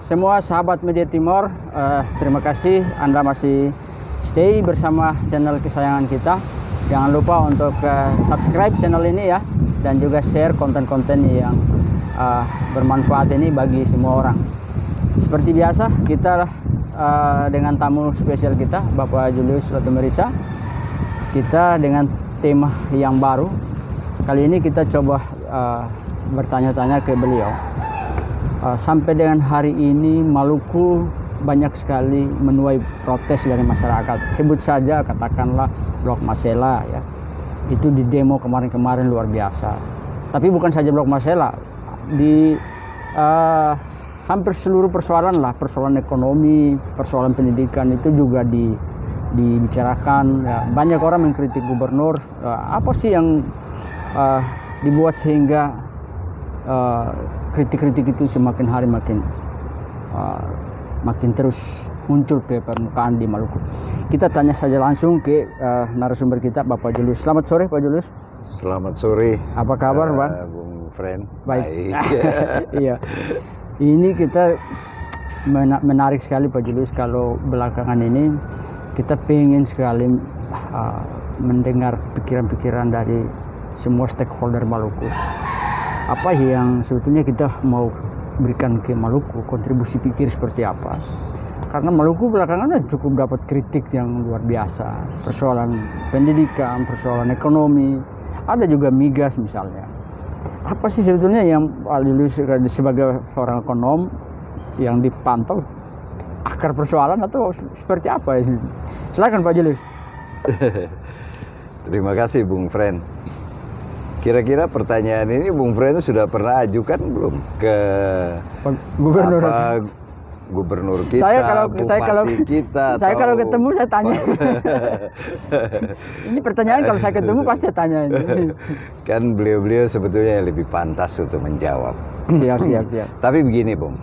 Semua sahabat Media Timor, terima kasih Anda masih stay bersama channel kesayangan kita. Jangan lupa untuk subscribe channel ini ya, dan juga share konten-konten yang bermanfaat ini bagi semua orang. Seperti biasa, kita dengan tamu spesial kita, Bapak Julius Rotemerisa. Kita dengan tema yang baru. Kali ini kita coba bertanya-tanya ke beliau. Sampai dengan hari ini Maluku banyak sekali menuai protes dari masyarakat. Sebut saja katakanlah Blok Masela ya. Itu di demo kemarin-kemarin luar biasa. Tapi bukan saja Blok Masela, di hampir seluruh persoalan lah, persoalan ekonomi, persoalan pendidikan itu juga dibicarakan. Ya. Banyak orang mengkritik gubernur. Apa sih yang dibuat sehingga kritik-kritik itu semakin hari makin terus muncul ke permukaan di Maluku. Kita tanya saja langsung ke narasumber kita, Bapak Julius. Selamat sore, Pak Julius. Selamat sore. Apa kabar, Bang? Bung Friend. Baik. Iya. Ini kita menarik sekali, Pak Julius, kalau belakangan ini kita pengen sekali mendengar pikiran-pikiran dari semua stakeholder Maluku. Apa yang sebetulnya kita mau berikan ke Maluku, kontribusi pikir seperti apa. Karena Maluku belakangan cukup dapat kritik yang luar biasa. Persoalan pendidikan, persoalan ekonomi, ada juga migas misalnya. Apa sih sebetulnya yang Pak Julius sebagai seorang ekonom yang dipantau akar persoalan atau seperti apa? Silakan Pak Julius. Terima kasih Bung Friend. Kira-kira pertanyaan ini Bung Friend sudah pernah ajukan belum ke gubernur? Gubernur kita, saya kalau ketemu saya tanya. Ini pertanyaan kalau saya ketemu pasti saya tanya ini. Kan beliau-beliau sebetulnya yang lebih pantas untuk menjawab. Siap. Tapi begini Bung,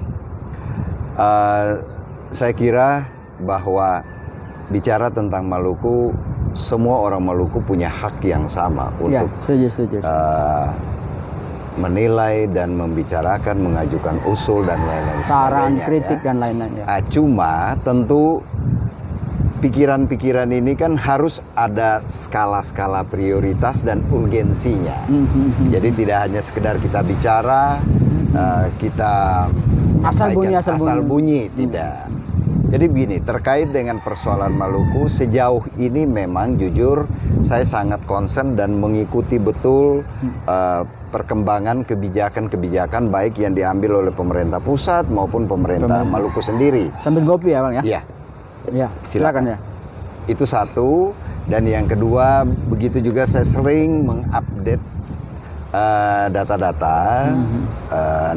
saya kira bahwa bicara tentang Maluku, semua orang Maluku punya hak yang sama untuk setuju. Menilai dan membicarakan, mengajukan usul dan lain-lain saran, kritik ya. Dan lain-lain ya. Cuma tentu pikiran-pikiran ini kan harus ada skala-skala prioritas dan urgensinya. Jadi tidak hanya sekedar kita bicara, kita asal bunyi, tidak. Jadi begini, terkait dengan persoalan Maluku, sejauh ini memang jujur saya sangat concern dan mengikuti betul perkembangan kebijakan-kebijakan baik yang diambil oleh pemerintah pusat maupun pemerintah Maluku sendiri. Sambil ngopi ya Bang ya? Iya. Ya, silakan ya. Itu satu, dan yang kedua begitu juga saya sering mengupdate data-data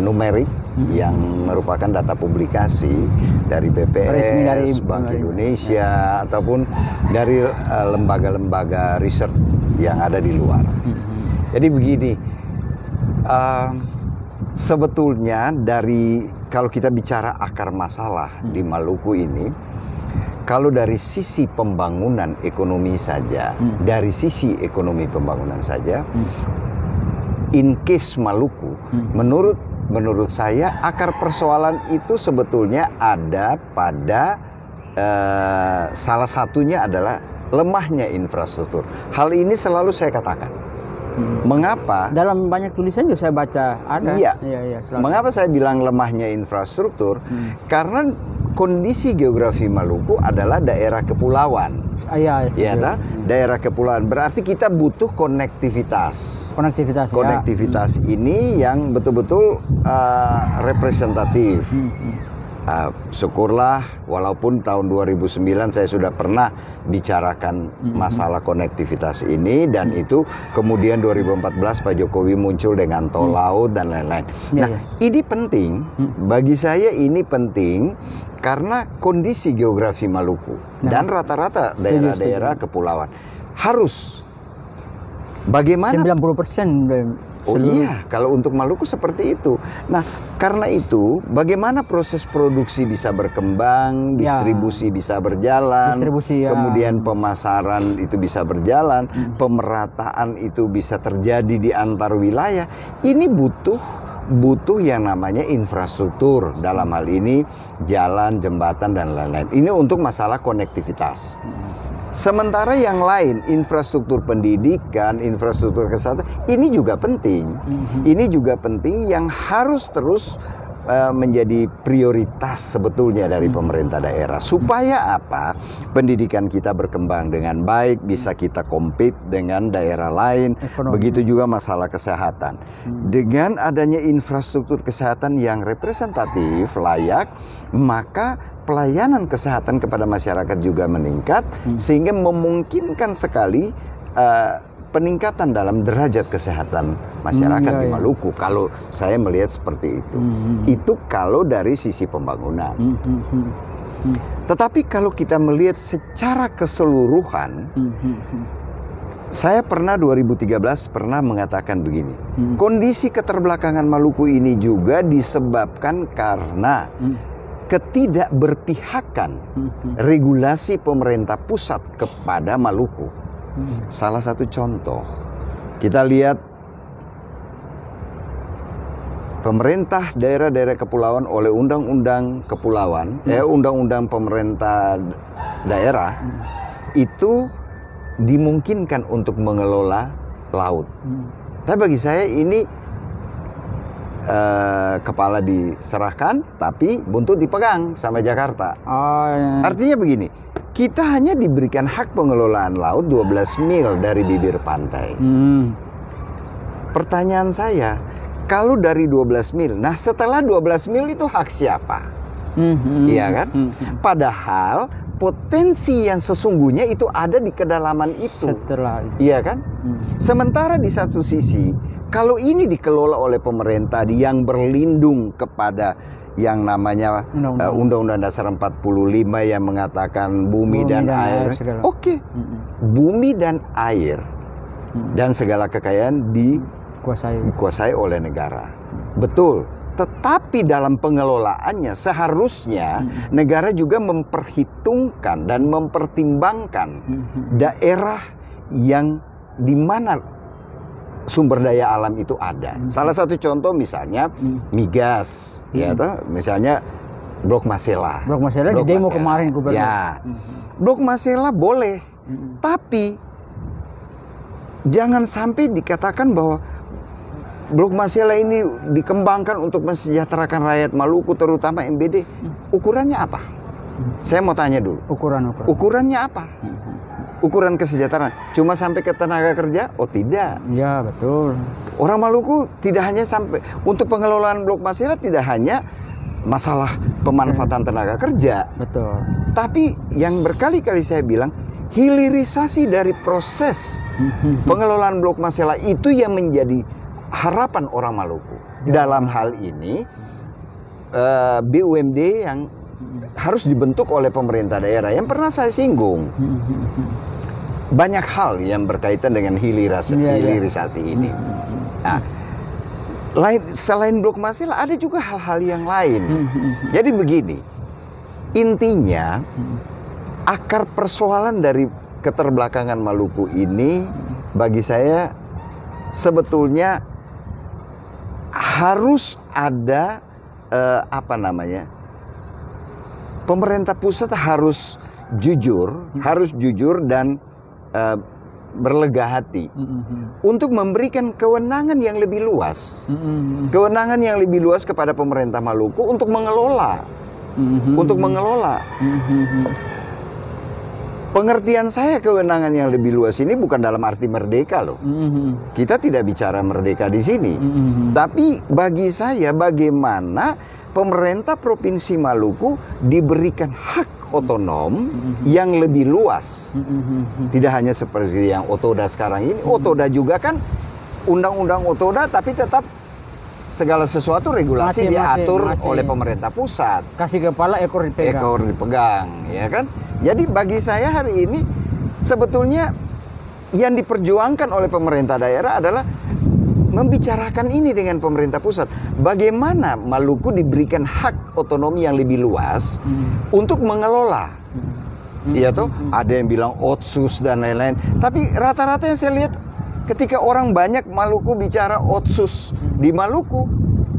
numerik yang merupakan data publikasi dari BPS, dari Bank Indonesia, ataupun dari lembaga-lembaga riset yang ada di luar. Jadi begini, sebetulnya kalau kita bicara akar masalah di Maluku ini, kalau dari sisi pembangunan ekonomi saja, dari sisi ekonomi pembangunan saja, in case Maluku, menurut saya akar persoalan itu sebetulnya ada pada salah satunya adalah lemahnya infrastruktur. Hal ini selalu saya katakan. Mengapa? Dalam banyak tulisan juga saya baca ada. Iya. Mengapa saya bilang lemahnya infrastruktur? Karena kondisi geografi Maluku adalah daerah kepulauan. Daerah kepulauan. Berarti kita butuh konektivitas. Konektivitas ini yang betul-betul representatif. Syukurlah walaupun tahun 2009 saya sudah pernah bicarakan masalah konektivitas ini, dan itu kemudian 2014 Pak Jokowi muncul dengan tol laut dan lain-lain. Ini penting bagi saya, ini penting karena kondisi geografi Maluku dan rata-rata daerah-daerah kepulauan harus bagaimana 90%. Oh iya, kalau untuk Maluku seperti itu. Nah, karena itu bagaimana proses produksi bisa berkembang, distribusi bisa berjalan, kemudian pemasaran itu bisa berjalan, pemerataan itu bisa terjadi di antar wilayah. Ini butuh butuh yang namanya infrastruktur, dalam hal ini jalan, jembatan, dan lain-lain. Ini untuk masalah konektivitas. Sementara yang lain, infrastruktur pendidikan, infrastruktur kesehatan, ini juga penting. Ini juga penting yang harus terus menjadi prioritas sebetulnya dari pemerintah daerah. Supaya apa? Pendidikan kita berkembang dengan baik, bisa kita compete dengan daerah lain. Begitu juga masalah kesehatan. Dengan adanya infrastruktur kesehatan yang representatif, layak, maka pelayanan kesehatan kepada masyarakat juga meningkat, sehingga memungkinkan sekali peningkatan dalam derajat kesehatan masyarakat di Maluku. Kalau saya melihat seperti itu. Itu kalau dari sisi pembangunan. Tetapi kalau kita melihat secara keseluruhan, saya pernah 2013 pernah mengatakan begini. Kondisi keterbelakangan Maluku ini juga disebabkan karena ketidakberpihakan regulasi pemerintah pusat kepada Maluku. Salah satu contoh, kita lihat pemerintah daerah-daerah kepulauan oleh undang-undang kepulauan, undang-undang pemerintah daerah itu dimungkinkan untuk mengelola laut. Tapi bagi saya ini kepala diserahkan, tapi buntut dipegang sama Jakarta. Artinya begini, kita hanya diberikan hak pengelolaan laut 12 mil dari bibir pantai. Pertanyaan saya, kalau dari 12 mil, nah setelah 12 mil itu hak siapa? Iya kan? Padahal potensi yang sesungguhnya itu ada di kedalaman itu. Iya kan? Sementara di satu sisi, kalau ini dikelola oleh pemerintah yang berlindung kepada yang namanya Undang-Undang Dasar 45 yang mengatakan bumi dan air. Oke. Bumi dan air dan segala kekayaan dikuasai oleh negara. Betul. Tetapi dalam pengelolaannya seharusnya negara juga memperhitungkan dan mempertimbangkan daerah yang di mana sumber daya alam itu ada. Salah satu contoh misalnya migas, ya toh, misalnya Blok Masela. Blok Masela di demo kemarin gubernur. Ya, Blok Masela boleh, tapi jangan sampai dikatakan bahwa Blok Masela ini dikembangkan untuk mensejahterakan rakyat Maluku, terutama MBD. Ukurannya apa? Saya mau tanya dulu. Ukurannya apa? Ukuran kesejahteraan cuma sampai ke tenaga kerja? Oh tidak. Ya betul. Orang Maluku tidak hanya sampai untuk pengelolaan Blok Masela, tidak hanya masalah pemanfaatan tenaga kerja. Betul. Tapi yang berkali-kali saya bilang, hilirisasi dari proses pengelolaan Blok Masela itu yang menjadi harapan orang Maluku. Dalam hal ini BUMD yang harus dibentuk oleh pemerintah daerah yang pernah saya singgung. Banyak hal yang berkaitan dengan hilirisasi ini. Nah, selain Blok Masela ada juga hal-hal yang lain. Jadi begini, intinya akar persoalan dari keterbelakangan Maluku ini bagi saya sebetulnya harus ada pemerintah pusat harus jujur dan berlega hati untuk memberikan kewenangan yang lebih luas, kepada pemerintah Maluku untuk mengelola, Pengertian saya kewenangan yang lebih luas ini bukan dalam arti merdeka loh. Kita tidak bicara merdeka di sini, tapi bagi saya bagaimana pemerintah Provinsi Maluku diberikan hak otonom yang lebih luas. Tidak hanya seperti yang Otoda sekarang ini. Otoda juga kan undang-undang Otoda, tapi tetap segala sesuatu regulasi diatur oleh pemerintah pusat. Kasih kepala ekor dipegang, ya kan? Jadi bagi saya hari ini sebetulnya yang diperjuangkan oleh pemerintah daerah adalah membicarakan ini dengan pemerintah pusat. Bagaimana Maluku diberikan hak otonomi yang lebih luas untuk mengelola. Iya toh, ada yang bilang otsus dan lain-lain. Tapi rata-rata yang saya lihat ketika orang banyak Maluku bicara otsus di Maluku,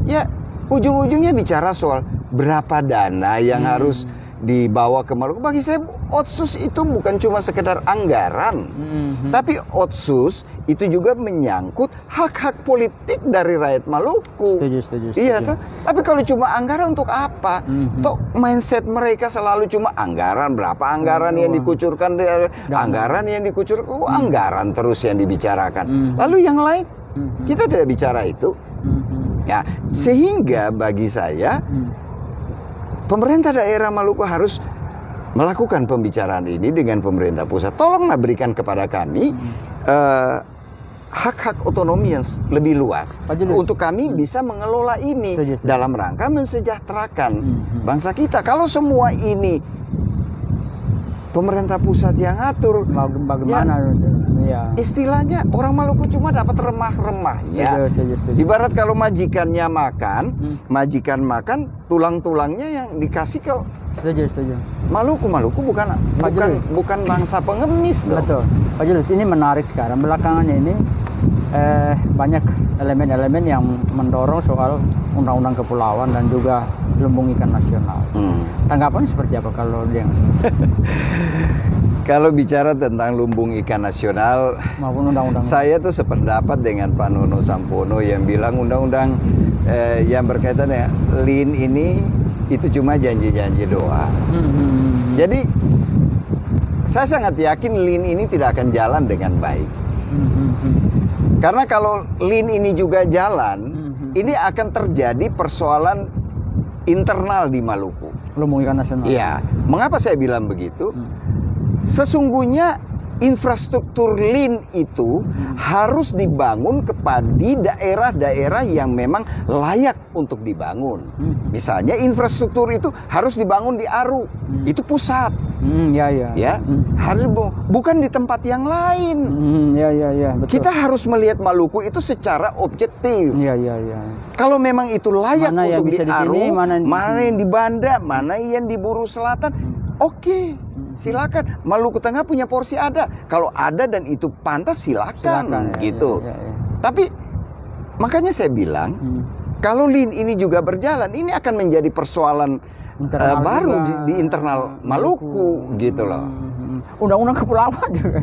ya ujung-ujungnya bicara soal berapa dana yang harus dibawa ke Maluku. Bagi saya Otsus itu bukan cuma sekedar anggaran, tapi Otsus itu juga menyangkut hak-hak politik dari rakyat Maluku. Setuju. Iya tuh. Tapi kalau cuma anggaran untuk apa? Toh mindset mereka selalu cuma anggaran, berapa anggaran yang dikucurkan, anggaran yang dikucurkan, anggaran terus yang dibicarakan. Lalu yang lain kita tidak bicara itu. Ya, sehingga bagi saya pemerintah daerah Maluku harus melakukan pembicaraan ini dengan pemerintah pusat. Tolonglah berikan kepada kami hak-hak otonomi yang lebih luas untuk kami bisa mengelola ini dalam rangka mensejahterakan bangsa kita. Kalau semua ini pemerintah pusat yang atur, bagaimana? Ya, istilahnya orang Maluku cuma dapat remah-remahnya. Ibarat kalau majikannya majikan makan, tulang-tulangnya yang dikasih ke Maluku bukan bangsa pengemis dong. Betul. Pak Julius, ini menarik sekarang. Belakangan ini banyak elemen-elemen yang mendorong soal undang-undang kepulauan dan juga lumbung ikan nasional. Tanggapan seperti apa kalau dia? Kalau bicara tentang lumbung ikan nasional maupun undang-undang, saya tuh sependapat dengan Pak Nono Sampono yang bilang undang-undang yang berkaitan dengan LIN ini itu cuma janji-janji doang. Jadi saya sangat yakin LIN ini tidak akan jalan dengan baik. Karena kalau LIN ini juga jalan, ini akan terjadi persoalan internal di Maluku. Lumbung ikan nasional. Iya. Mengapa saya bilang begitu? Sesungguhnya infrastruktur LIN itu harus dibangun di daerah-daerah yang memang layak untuk dibangun. Misalnya infrastruktur itu harus dibangun di Aru, itu pusat. Ya, harus bukan di tempat yang lain. Betul. Kita harus melihat Maluku itu secara objektif. Kalau memang itu layak mana untuk di Aru, mana yang di Banda, mana yang di Buru Selatan, oke. Silakan. Maluku Tengah punya porsi ada. Kalau ada dan itu pantas silakan gitu. Tapi makanya saya bilang kalau LIN ini juga berjalan, ini akan menjadi persoalan baru di internal Maluku gitu loh. Undang-undang kepulauan juga.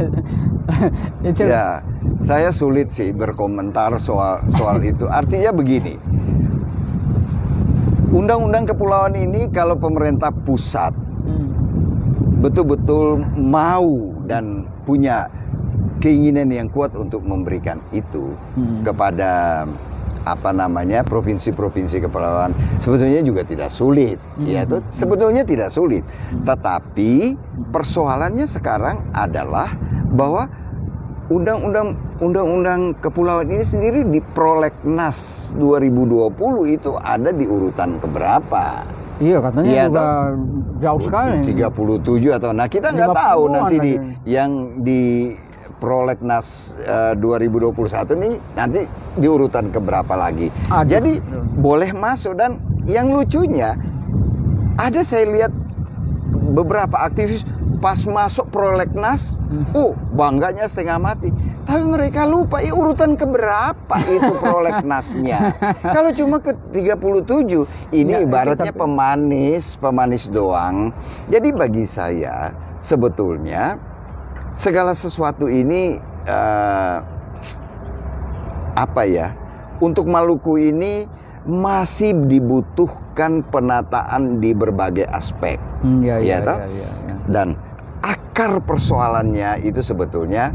Itu. Ya, saya sulit sih berkomentar soal itu. Artinya begini. Undang-undang kepulauan ini kalau pemerintah pusat betul-betul mau dan punya keinginan yang kuat untuk memberikan itu kepada provinsi-provinsi kepulauan, sebetulnya juga tidak sulit. Ya, itu sebetulnya tidak sulit. Tetapi persoalannya sekarang adalah bahwa undang-undang kepulauan ini sendiri di Prolegnas 2020 itu ada di urutan keberapa? Iya, katanya juga jauh sekali. 37 atau kita nggak tahu nanti yang di Prolegnas 2021 nih nanti di urutan keberapa lagi. Jadi boleh masuk, dan yang lucunya ada saya lihat beberapa aktivis pas masuk Prolegnas, bangganya setengah mati. Tapi mereka lupa urutan keberapa itu Prolegnasnya. Kalau cuma ke 37, ini ibaratnya pemanis doang. Jadi bagi saya sebetulnya segala sesuatu ini untuk Maluku ini masih dibutuhkan penataan di berbagai aspek. Dan akar persoalannya itu sebetulnya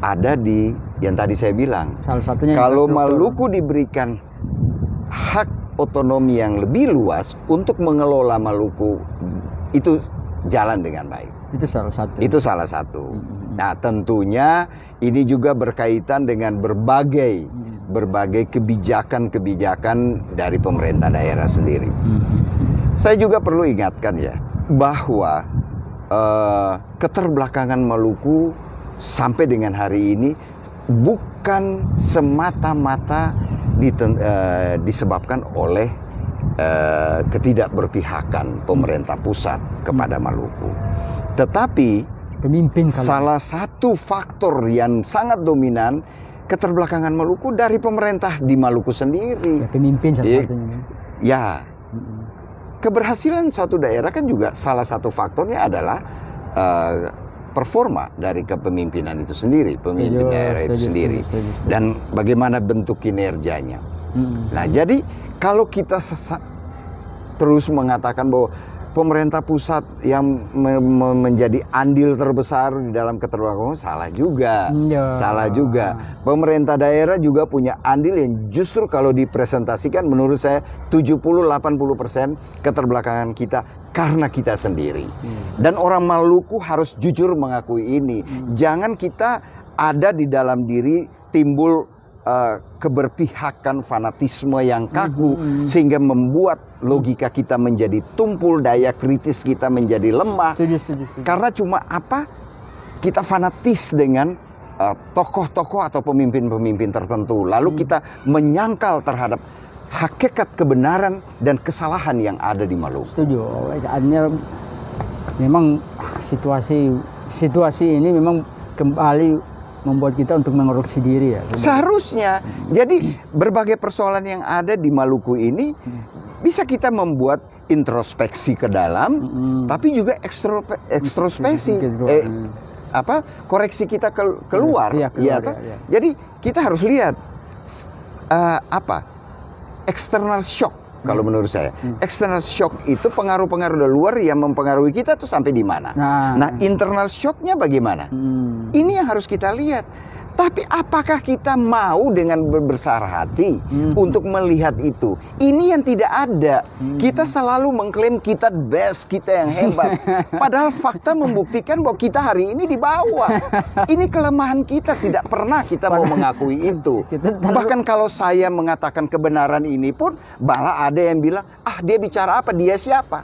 ada di yang tadi saya bilang. Salah satunya kalau Maluku diberikan hak otonomi yang lebih luas untuk mengelola Maluku, itu jalan dengan baik. Itu salah satu. Nah, tentunya ini juga berkaitan dengan berbagai kebijakan dari pemerintah daerah sendiri. Saya juga perlu ingatkan ya bahwa keterbelakangan Maluku sampai dengan hari ini bukan semata-mata disebabkan oleh ketidakberpihakan pemerintah pusat kepada Maluku. Tetapi salah satu faktor yang sangat dominan keterbelakangan Maluku dari pemerintah di Maluku sendiri. Ya, pemimpin Iya. satu-satunya. Ya, keberhasilan suatu daerah kan juga salah satu faktornya adalah performa dari kepemimpinan itu sendiri, pemimpin daerah itu sendiri, dan bagaimana bentuk kinerjanya. Nah, jadi kalau kita terus mengatakan bahwa pemerintah pusat yang menjadi andil terbesar di dalam keterbelakangan, salah juga. Salah juga. Pemerintah daerah juga punya andil yang justru kalau dipresentasikan menurut saya 70-80% keterbelakangan kita karena kita sendiri. Dan orang Maluku harus jujur mengakui ini. Jangan kita ada di dalam diri timbul keberpihakan, fanatisme yang kaku sehingga membuat logika kita menjadi tumpul, daya kritis kita menjadi lemah. Setuju. Karena cuma kita fanatis dengan tokoh-tokoh atau pemimpin-pemimpin tertentu, lalu kita menyangkal terhadap hakikat kebenaran dan kesalahan yang ada di Maluku. Setuju. Saatnya memang situasi ini memang kembali membuat kita untuk mengoreksi diri ya. Seharusnya. Jadi berbagai persoalan yang ada di Maluku ini bisa kita membuat introspeksi ke dalam, tapi juga ekstrospeksi. Koreksi kita keluar. Ya. Jadi kita harus lihat external shock. Kalau menurut saya, external shock itu pengaruh-pengaruh dari luar yang mempengaruhi kita tuh sampai di mana. Nah, internal shocknya bagaimana? Ini yang harus kita lihat. Tapi apakah kita mau dengan berbesar hati untuk melihat itu? Ini yang tidak ada. Kita selalu mengklaim kita best, kita yang hebat. Padahal fakta membuktikan bahwa kita hari ini di bawah. Ini kelemahan kita, tidak pernah kita mau mengakui itu. Bahkan kalau saya mengatakan kebenaran ini pun, malah ada yang bilang, dia bicara apa? Dia siapa?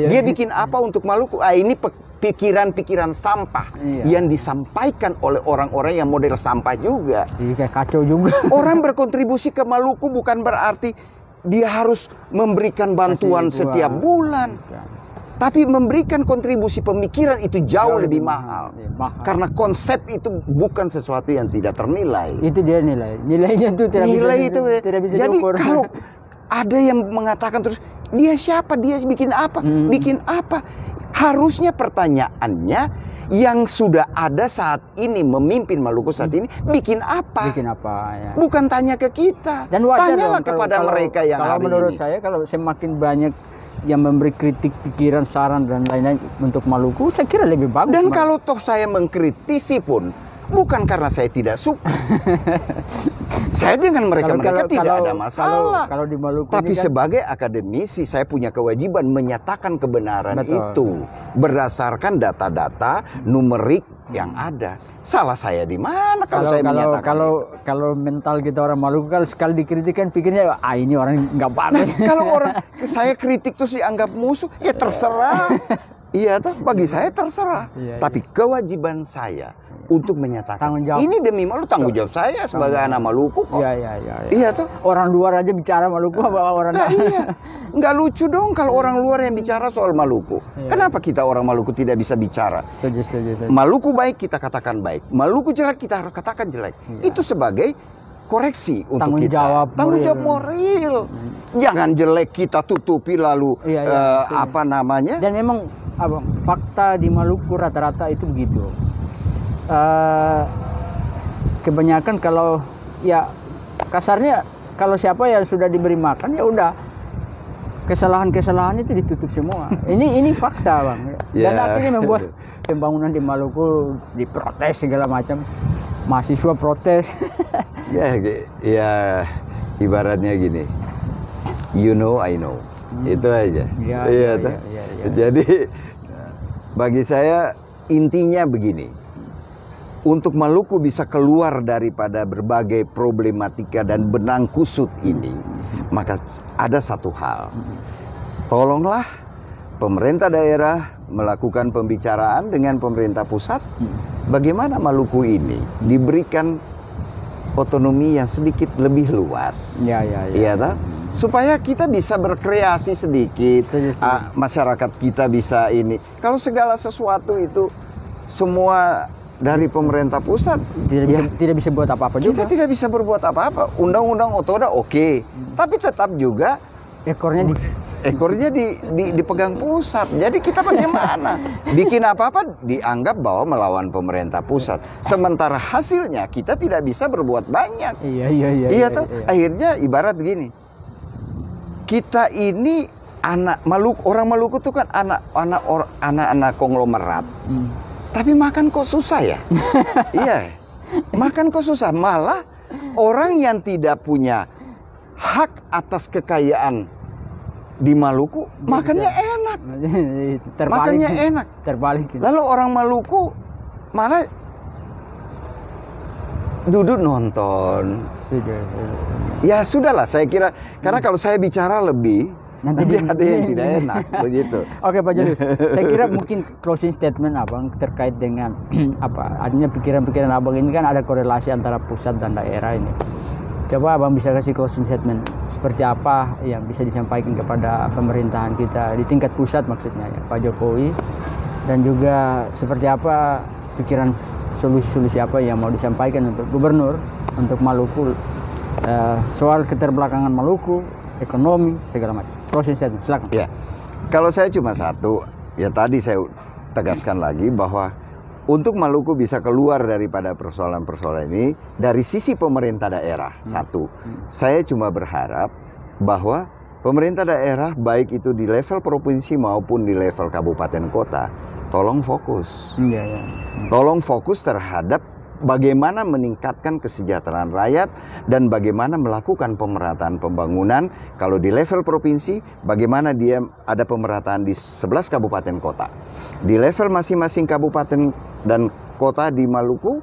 Dia bikin apa untuk Maluku? Ini pikiran-pikiran sampah yang disampaikan oleh orang-orang yang model sampah juga. Kayak kacau juga. Orang berkontribusi ke Maluku bukan berarti dia harus memberikan bantuan setiap bulan. Tapi memberikan kontribusi pemikiran itu jauh lebih mahal. Karena konsep itu bukan sesuatu yang tidak ternilai. Itu dia nilai. Nilainya itu tidak bisa Jadi diukur. kalau ada yang mengatakan terus, dia siapa? Dia bikin apa? Bikin apa? Harusnya pertanyaannya yang sudah ada saat ini memimpin Maluku saat ini bikin apa? Ya. Bukan tanya ke kita. Dan wajar tanyalah dong, kepada mereka yang hari ini. Menurut saya kalau semakin banyak yang memberi kritik, pikiran, saran dan lain-lain untuk Maluku, saya kira lebih bagus. Dan kalau toh saya mengkritisi pun bukan karena saya tidak suka. Saya dengan mereka tidak ada masalah. Kalau di Maluku tapi kan, sebagai akademisi saya punya kewajiban menyatakan kebenaran itu berdasarkan data-data numerik yang ada. Salah saya di mana kalau saya menyatakan kalau mental kita orang Maluku kalau sekali dikritik kan pikirnya ini orang nggak bagus. Nah, kalau orang saya kritik terus dianggap musuh, ya terserah. Iya toh, bagi saya terserah. Tapi kewajiban saya untuk menyatakan ini demi Maluku, tanggung jawab saya sebagai anak Maluku kok. Iya toh. Orang luar aja bicara Maluku apa orang iya. Nggak lucu dong kalau orang luar yang bicara soal Maluku. Kenapa kita orang Maluku tidak bisa bicara? Setuju. Maluku baik kita katakan baik, Maluku jelek kita harus katakan jelek. Itu sebagai koreksi untuk kita. Tanggung jawab moral. Jangan jelek kita tutupi lalu apa namanya? Dan memang fakta di Maluku rata-rata itu begitu. Kebanyakan kalau kasarnya kalau siapa yang sudah diberi makan ya udah kesalahan-kesalahan itu ditutup semua. Ini fakta, Bang. Dan akhirnya membuat pembangunan di Maluku diprotes segala macam. Mahasiswa protes. ya ibaratnya gini. You know, I know. Itu aja. Iya. Jadi bagi saya intinya begini. Untuk Maluku bisa keluar daripada berbagai problematika dan benang kusut ini, maka ada satu hal. Tolonglah pemerintah daerah melakukan pembicaraan dengan pemerintah pusat. Bagaimana Maluku ini diberikan otonomi yang sedikit lebih luas. Iya tak? Supaya kita bisa berkreasi sedikit, masyarakat kita bisa ini. Kalau segala sesuatu itu semua dari pemerintah pusat, tidak bisa buat apa-apa juga. Kita tidak bisa berbuat apa-apa. Undang-undang otoda oke, tapi tetap juga ekornya dipegang pusat. Jadi kita bagaimana? Bikin apa-apa dianggap bahwa melawan pemerintah pusat. Sementara hasilnya kita tidak bisa berbuat banyak. Iya toh. Akhirnya ibarat gini. Kita ini orang Maluku itu kan anak-anak konglomerat. Tapi makan kok susah ya? Iya. Makan kok susah. Malah orang yang tidak punya hak atas kekayaan di Maluku makannya enak. Makannya enak. Terbalik. Lalu orang Maluku malah duduk nonton. Ya sudahlah, saya kira karena kalau saya bicara lebih nanti ada yang tidak enak begitu. Oke Pak Julius, saya kira mungkin closing statement Abang terkait dengan apa artinya pikiran-pikiran Abang ini kan ada korelasi antara pusat dan daerah ini. Coba Abang bisa kasih closing statement seperti apa yang bisa disampaikan kepada pemerintahan kita di tingkat pusat maksudnya ya Pak Jokowi, dan juga seperti apa pikiran solusi-solusi apa yang mau disampaikan untuk gubernur untuk Maluku soal keterbelakangan Maluku, ekonomi segala macam. Closing statement, silakan. Ya, kalau saya cuma satu, ya tadi saya tegaskan lagi bahwa untuk Maluku bisa keluar daripada persoalan-persoalan ini dari sisi pemerintah daerah. Satu, saya cuma berharap bahwa pemerintah daerah baik itu di level provinsi maupun di level kabupaten kota, tolong fokus. Tolong fokus terhadap bagaimana meningkatkan kesejahteraan rakyat dan bagaimana melakukan pemerataan pembangunan. Kalau di level provinsi, bagaimana dia ada pemerataan di 11 kabupaten kota. Di level masing-masing kabupaten dan kota di Maluku,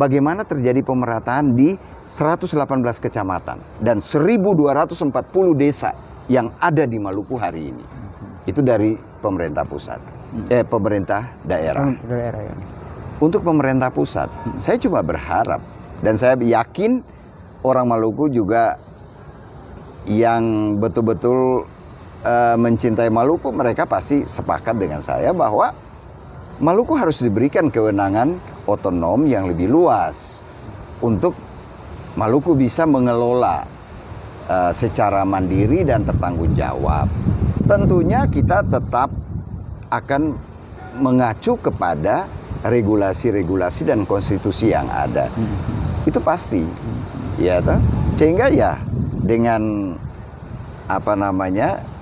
bagaimana terjadi pemerataan di 118 kecamatan dan 1.240 desa yang ada di Maluku hari ini. Itu dari pemerintah pusat, pemerintah daerah. Untuk pemerintah pusat, saya cuma berharap dan saya yakin orang Maluku juga yang betul-betul mencintai Maluku, mereka pasti sepakat dengan saya bahwa Maluku harus diberikan kewenangan otonom yang lebih luas untuk Maluku bisa mengelola secara mandiri dan bertanggung jawab. Tentunya kita tetap akan mengacu kepada regulasi-regulasi dan konstitusi yang ada. Itu pasti. Ya toh? Sehingga ya dengan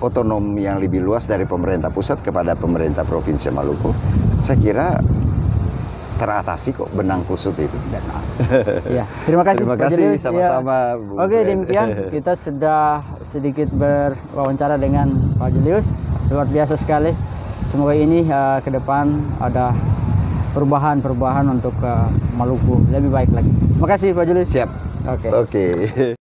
otonom yang lebih luas dari pemerintah pusat kepada pemerintah provinsi Maluku, saya kira teratasi kok benang kusut itu. Ya, terima kasih sama-sama. Ya. Oke, demikian kita sudah sedikit berwawancara dengan Pak Julius. Luar biasa sekali. Semoga ini ke depan ada perubahan untuk Maluku lebih baik lagi. Terima kasih Pak Julius. Siap. Oke.